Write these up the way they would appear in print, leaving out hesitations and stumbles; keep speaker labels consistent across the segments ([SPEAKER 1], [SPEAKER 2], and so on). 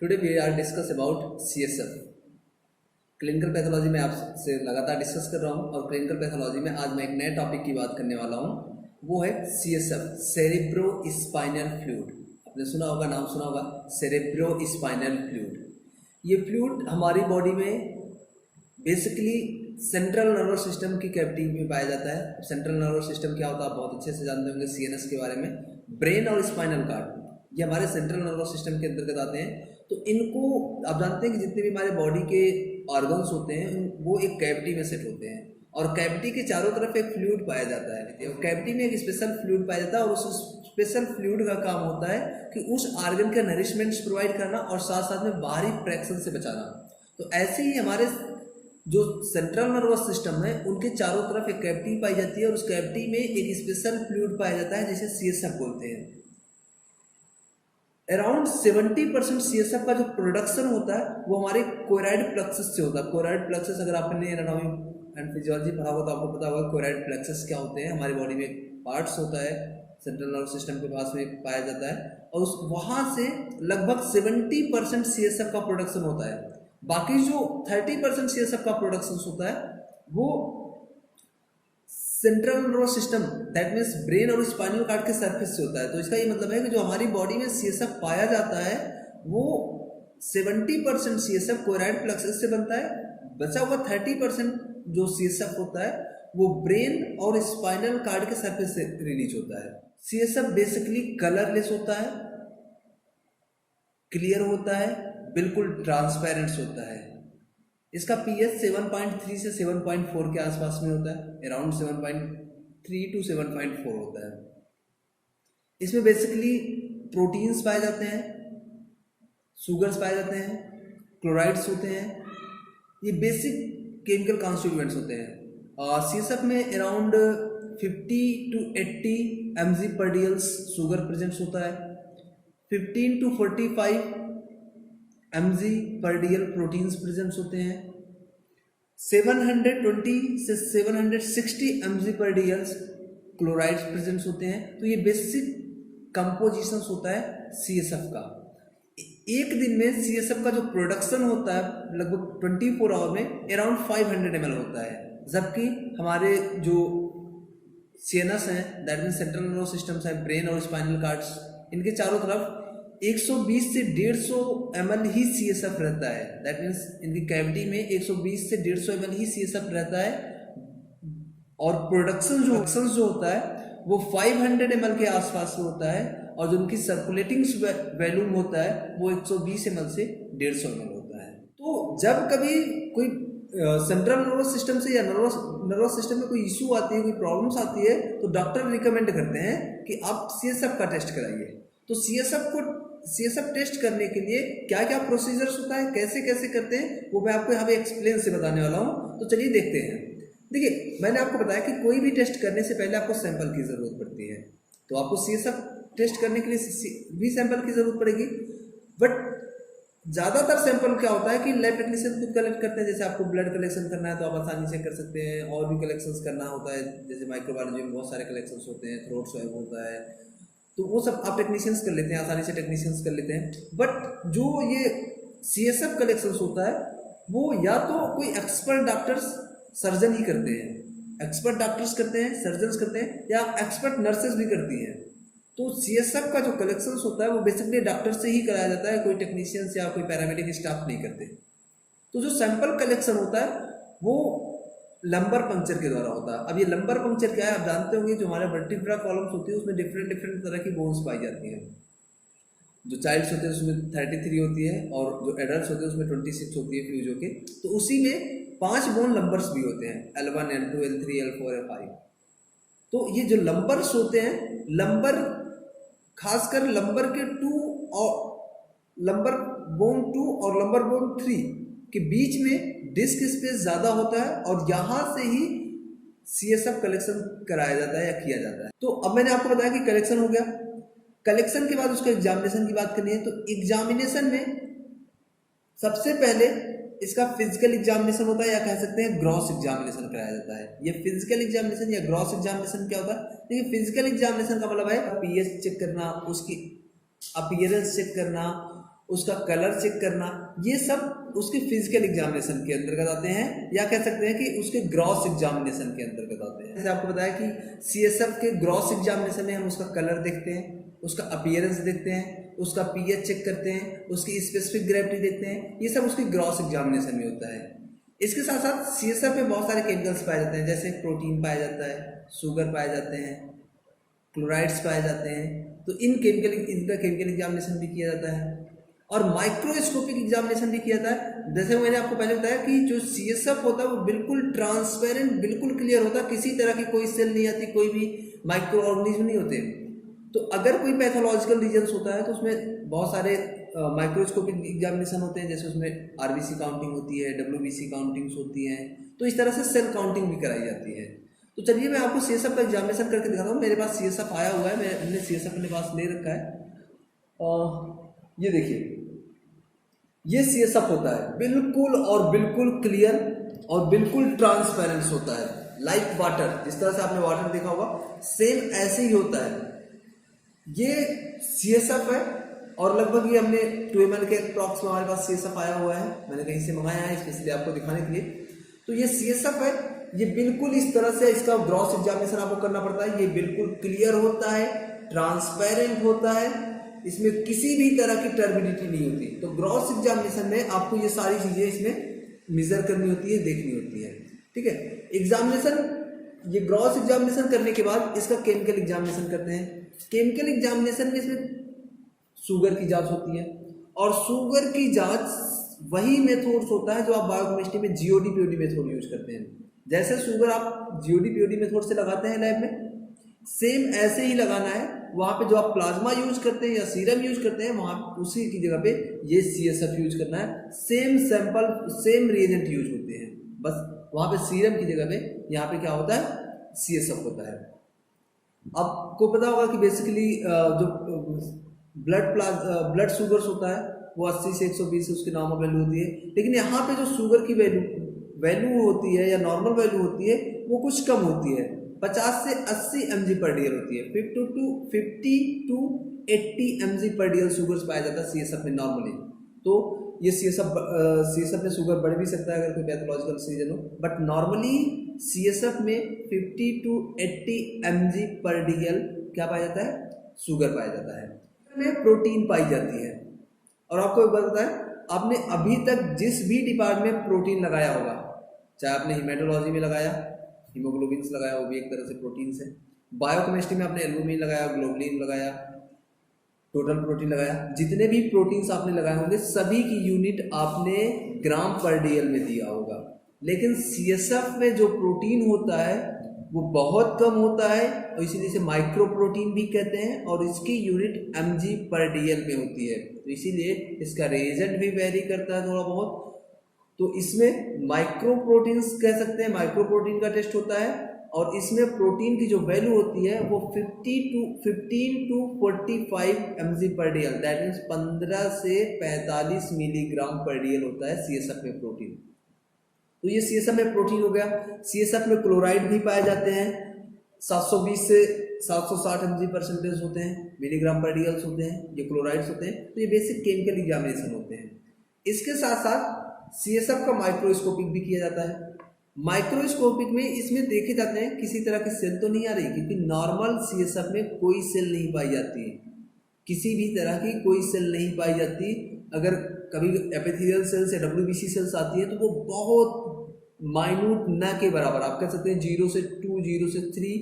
[SPEAKER 1] Today we are discuss about CSF। Clinical pathology में आपसे लगातार डिस्कस कर रहा हूँ और क्लिनिकल पैथोलॉजी में आज मैं एक नए टॉपिक की बात करने वाला हूँ, वो है CSF, सेरेब्रो स्पाइनल फ्लूइड। आपने सुना होगा, नाम सुना होगा, सेरेब्रो स्पाइनल फ्लूइड। ये फ्लूइड हमारी बॉडी में बेसिकली सेंट्रल नर्वस सिस्टम की कैविटी में पाया जाता है। सेंट्रल नर्वस सिस्टम क्या होता है आप बहुत अच्छे से जानते होंगे, CNS के बारे में। ब्रेन और स्पाइनल कार्ड ये हमारे सेंट्रल नर्वस सिस्टम के अंतर्गत आते हैं। तो इनको आप जानते हैं कि जितने भी हमारे बॉडी के ऑर्गन्स होते हैं वो एक कैविटी में सेट होते हैं और कैविटी के चारों तरफ एक फ्लूइड पाया जाता है। कैविटी में एक स्पेशल फ्लूइड पाया जाता है और उस स्पेशल फ्लूइड का काम होता है कि उस ऑर्गन का नरिशमेंट्स प्रोवाइड करना और साथ साथ में बाहरी फ्रैक्शन से बचाना। तो ऐसे ही हमारे जो सेंट्रल नर्वस सिस्टम है उनके चारों तरफ एक कैविटी पाई जाती है और उस कैविटी में एक स्पेशल फ्लूइड पाया जाता है जिसे CSF बोलते हैं। अराउंड 70% CSF का जो प्रोडक्शन होता है वो हमारे कोराइड प्लेक्सस से होता है। कोराइड प्लेक्सस अगर आपने एनाटॉमी एंड फिजियोलॉजी पढ़ा होगा तो आपको पता होगा कोराइड प्लेक्सस क्या होते हैं। हमारी बॉडी में पार्ट्स होता है, सेंट्रल नर्वस सिस्टम के पास में पाया जाता है और उस वहाँ से लगभग 70% CSF का प्रोडक्शन होता है। बाकी जो 30% CSF का प्रोडक्शन होता है वो central nervous system that means brain और स्पाइनल कार्ड के सरफेस से होता है। तो इसका ये मतलब है कि जो हमारी बॉडी में CSF पाया जाता है वो 70% CSF कोराइड प्लेक्सस से बनता है। बचा हुआ 30% जो CSF होता है वो ब्रेन और स्पाइनल कार्ड के सरफेस से रिलीज होता है। CSF बेसिकली कलरलेस होता है, क्लियर होता है, बिल्कुल ट्रांसपेरेंट होता है। इसका pH 7.3 से 7.4 के आसपास में होता है, अराउंड 7.3 टू 7.4 होता है। इसमें बेसिकली प्रोटीन्स पाए जाते हैं, शुगर्स पाए जाते हैं, क्लोराइड्स होते हैं, ये बेसिक केमिकल कॉन्स्टिट्यूएंट्स होते हैं। CSF में around 50 to 80 mg per dl sugar present होता है, 15 to 45 mg per dl proteins present होते हैं, 720 से 760 mg per dl chlorides present होते हैं। तो ये बेसिक कंपोजिशन होता है CSF का। एक दिन में CSF का जो प्रोडक्शन होता है लगभग 24 आवर में अराउंड 500 ml होता है, जबकि हमारे जो CNS हैं that mean central nervous systems हैं, ब्रेन और स्पाइनल कार्ड्स, इनके चारों तरफ 120 से 150 ml ही CSF रहता है। दैट मीन्स इनकी कैविटी में 120 से 150 ml ही CSF रहता है और प्रोडक्शन जो होता है वो 500 ml के आसपास होता है और जो उनकी सर्कुलेटिंग वॉल्यूम होता है वो 120 ml से 150 ml होता है। तो जब कभी कोई सेंट्रल नर्वस सिस्टम से या नर्वस सिस्टम में कोई इशू आती है, कोई प्रॉब्लम्स आती है, तो डॉक्टर रिकमेंड करते हैं कि आप CSF का टेस्ट कराइए। तो CSF टेस्ट करने के लिए क्या क्या प्रोसीजर्स होता है, कैसे कैसे करते हैं, वो मैं आपको यहाँ पे एक्सप्लेन से बताने वाला हूँ। तो चलिए देखते हैं। देखिए, मैंने आपको बताया कि कोई भी टेस्ट करने से पहले आपको सैंपल की ज़रूरत पड़ती है। तो आपको CSF टेस्ट करने के लिए भी सैंपल की ज़रूरत पड़ेगी, बट ज़्यादातर सैंपल क्या होता है कि लैब टेक्नीशियन खुद कलेक्ट करते हैं। जैसे आपको ब्लड कलेक्शन करना है तो आप आसानी से कर सकते हैं, और भी कलेक्शंस करना होता है, जैसे माइक्रोबायोलॉजी में बहुत सारे कलेक्शंस होते हैं, थ्रोट स्वैब होता है, तो वो सब आप टेक्नीशियंस कर लेते हैं, आसानी से टेक्नीशियंस कर लेते हैं। बट जो ये CSF कलेक्शंस होता है वो या तो कोई एक्सपर्ट डॉक्टर्स सर्जन ही करते हैं, एक्सपर्ट डॉक्टर्स करते हैं, सर्जन्स करते हैं, या एक्सपर्ट नर्सेज भी करती हैं। तो CSF का जो कलेक्शंस होता है वो बेसिकली डॉक्टर से ही कराया जाता है, कोई टेक्नीशियंस या कोई पैरामेडिक स्टाफ नहीं करते। तो जो सैंपल कलेक्शन होता है वो लंबर पंक्चर के द्वारा होता है। अब ये लंबर पंक्चर क्या है आप जानते होंगे, जो हमारे वर्टिब्रा कॉलम्स होती है उसमें डिफरेंट तरह की बोन्स पाई जाती हैं। जो चाइल्ड्स होते हैं उसमें 33 होती है और जो एडल्ट्स होते हैं उसमें 26 होती है फ्यूज होके। तो उसी में 5 बोन लंबर्स भी होते हैं, L1, L2, L3, L4, L5। तो ये जो लंबर्स होते हैं, लंबर खासकर लंबर के 2 और लंबर बोन 2 और लंबर बोन 3 के बीच में डिस्क स्पेस ज़्यादा होता है और यहाँ से ही CSF कलेक्शन कराया जाता है या किया जाता है। तो अब मैंने आपको बताया कि कलेक्शन हो गया। कलेक्शन के बाद उसका एग्जामिनेशन की बात करनी है। तो एग्जामिनेशन में सबसे पहले इसका फिजिकल एग्जामिनेशन होता है, या कह सकते हैं ग्रॉस एग्जामिनेशन कराया जाता है। ये फिजिकल एग्जामिनेशन या ग्रॉस एग्जामिनेशन क्या होता है? देखिए, फिजिकल एग्जामिनेशन का मतलब है pH चेक करना, उसकी अपीयरेंस चेक करना, उसका कलर चेक करना, ये सब उसके फिजिकल एग्जामिनेशन के अंतर्गत आते हैं, या कह सकते हैं कि उसके ग्रॉस एग्जामिनेशन के अंतर्गत आते हैं। जैसे आपको बताया कि सीएसएफ के ग्रॉस एग्जामिनेशन में हम उसका कलर देखते हैं, उसका अपीयरेंस देखते हैं, उसका पीएच चेक करते हैं, उसकी स्पेसिफिक ग्रेविटी देखते हैं, ये सब उसके ग्रॉस एग्जामिनेशन में होता है। इसके साथ साथ सीएसएफ में बहुत सारे केमिकल्स पाए जाते हैं, जैसे प्रोटीन पाया जाता है, शुगर पाए जाते हैं, क्लोराइड्स पाए जाते हैं, तो इनका केमिकल एग्जामिनेशन भी किया जाता है और माइक्रोस्कोपिक एग्जामिनेशन भी किया जाता है। जैसे मैंने आपको पहले बताया कि जो सीएसएफ होता है वो बिल्कुल ट्रांसपेरेंट, बिल्कुल क्लियर होता है, किसी तरह की कोई सेल नहीं आती, कोई भी माइक्रो ऑर्गेनिज्म नहीं होते। तो अगर कोई पैथोलॉजिकल रीजन्स होता है तो उसमें बहुत सारे माइक्रोस्कोपिक एग्जामिनेशन होते हैं, जैसे उसमें आरबीसी काउंटिंग होती है, डब्ल्यूबीसी काउंटिंग्स होती हैं, तो इस तरह से सेल काउंटिंग भी कराई जाती है। तो चलिए मैं आपको सीएसएफ का एग्जामिनेशन करके दिखाता हूँ। मेरे पास सीएसएफ आया हुआ है, मैंने सीएसएफ अपने पास ले रखा है। ये देखिए, ये सीएसएफ होता है, बिल्कुल और बिल्कुल क्लियर और बिल्कुल ट्रांसपेरेंस होता है, लाइक वाटर। जिस तरह से आपने वाटर देखा होगा, सेम ऐसे ही होता है। ये सीएसएफ है और लगभग ये हमने 2 ml के अप्रॉक्स में हमारे पास सीएसएफ आया हुआ है, मैंने कहीं से मंगाया है स्पेशली आपको दिखाने के लिए। तो ये सीएसएफ है, ये बिल्कुल इस तरह से इसका ग्रॉस एग्जामिनेशन आपको करना पड़ता है। ये बिल्कुल क्लियर होता है, ट्रांसपेरेंट होता है, इसमें किसी भी तरह की टर्बिडिटी नहीं होती। तो ग्रॉस एग्जामिनेशन में आपको ये सारी चीजें इसमें मेजर करनी होती है, देखनी होती है, ठीक है। एग्जामिनेशन, ये ग्रॉस एग्जामिनेशन करने के बाद इसका केमिकल एग्जामिनेशन करते हैं। केमिकल एग्जामिनेशन में इसमें शुगर की जांच होती है और शुगर की जांच वही मेथड्स होता है जो आप बायोकेमिस्ट्री में जीओडी पीओडी मेथड यूज करते हैं। जैसे शुगर आप जीओडी पीओडी मेथड से लगाते हैं लैब में, सेम ऐसे ही लगाना है। वहां पे जो आप प्लाज्मा यूज करते हैं या सीरम यूज करते हैं, वहां उसी की जगह पे ये सीएसएफ यूज करना है। Same sample, same reagent use होते हैं, बस वहां पे सीरम की जगह पे यहाँ पे क्या होता है, सीएसएफ होता है। आपको पता होगा कि बेसिकली जो ब्लड शुगर्स होता है वो 80 से 120 उसकी नॉर्मल वैल्यू होती है, लेकिन यहाँ पे जो शुगर की वैल्यू होती है या नॉर्मल वैल्यू होती है वो कुछ कम होती है, 50 से 80 mg पर डीएल होती है। 50 to 80 mg पर डीएल शुगर्स पाया जाता है सीएसएफ में नॉर्मली। तो ये सीएसएफ में शुगर बढ़ भी सकता है अगर कोई पैथोलॉजिकल रीजन हो, बट नॉर्मली सीएसएफ में 50 to 80 mg पर डीएल क्या पाया जाता है, शुगर पाया जाता है। में प्रोटीन पाई जाती है। और आपको एक बात बताएं, आपने अभी तक जिस भी डिपार्टमेंट में प्रोटीन लगाया होगा, चाहे आपने हीमेटोलॉजी में लगाया, हीमोग्लोबिन लगाया, वो भी एक तरह से प्रोटीन से, बायोकेमिस्ट्री में आपने एल्बुमिन लगाया, ग्लोबुलिन लगाया, टोटल प्रोटीन लगाया, जितने भी प्रोटीन्स आपने लगाए होंगे सभी की यूनिट आपने ग्राम पर डीएल में दिया होगा। लेकिन सीएसएफ में जो प्रोटीन होता है वो बहुत कम होता है और इसीलिए इसे माइक्रो प्रोटीन भी कहते हैं और इसकी यूनिट mg पर डीएल में होती है। तो इसीलिए इसका रिएजेंट भी वेरी करता है थोड़ा बहुत। तो इसमें माइक्रो प्रोटीन्स कह सकते हैं, माइक्रो प्रोटीन का टेस्ट होता है और इसमें प्रोटीन की जो वैल्यू होती है वो 15 to 45 mg पर डीएल, दैट मीन्स 15 से 45 मिलीग्राम पर डीएल होता है सीएसएफ में प्रोटीन। तो ये सीएसएफ में प्रोटीन हो गया। सीएसएफ में क्लोराइड भी पाए जाते हैं, 720 से 760 mg परसेंटेज होते हैं, मिलीग्राम पर डीएल होते हैं, ये क्लोराइड्स होते हैं। तो ये बेसिक केमिकल एग्जामिनेशन होते हैं। इसके साथ साथ सीएसएफ का माइक्रोस्कोपिक भी किया जाता है। माइक्रोस्कोपिक में इसमें देखे जाते हैं किसी तरह की सेल तो नहीं आ रही, क्योंकि नॉर्मल सीएसएफ में कोई सेल नहीं पाई जाती, किसी भी तरह की कोई सेल नहीं पाई जाती। अगर कभी एपिथेलियल सेल्स या डब्ल्यूबीसी सेल्स आती है तो वो बहुत माइन्यूट न के बराबर, आप कह सकते हैं 0 से 2, 0 से 3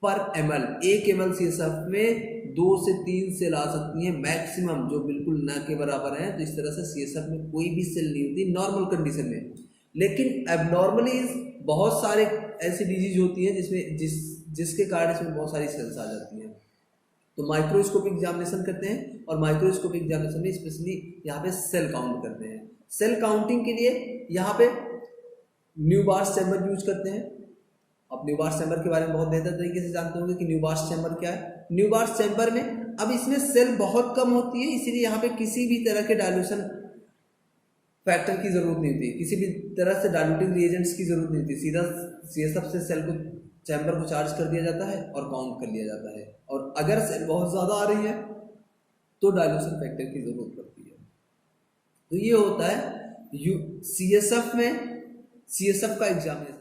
[SPEAKER 1] पर ml, 1 ml सीएसएफ में 2 से 3 सेल आ सकती हैं मैक्सिमम, जो बिल्कुल न के बराबर है। तो इस तरह से सीएसएफ में कोई भी सेल नहीं होती नॉर्मल कंडीशन में। लेकिन एबनॉर्मली बहुत सारे ऐसी डिजीज होती है जिसमें जिसके कारण इसमें बहुत सारी सेल्स आ जाती हैं। तो माइक्रोस्कोपिक एग्जामिनेशन करते हैं और माइक्रोस्कोपिक एग्जामिनेशन में स्पेशली यहाँ पे सेल काउंट करते हैं। सेल काउंटिंग के लिए यहाँ पे न्यूबार्स चैम्बर यूज करते हैं। आप न्यूबार्स चैम्बर के बारे में बहुत बेहतर तरीके से जानते होंगे कि न्यूबार्स चैम्बर क्या है। न्यूबार्स चैम्बर में अब इसमें सेल बहुत कम होती है, इसीलिए यहाँ पे किसी भी तरह के डाइल्यूशन फैक्टर की जरूरत नहीं होती, किसी भी तरह से डाइल्यूटिंग रिएजेंट्स की जरूरत नहीं होती। सीधा सीएसएफ से सेल को, चैम्बर को चार्ज कर दिया जाता है और काउंट कर लिया जाता है। और अगर सेल बहुत ज़्यादा आ रही है तो डाइल्यूशन फैक्टर की जरूरत पड़ती है। तो ये होता है यू CSF में CSF का एग्जामिनेशन।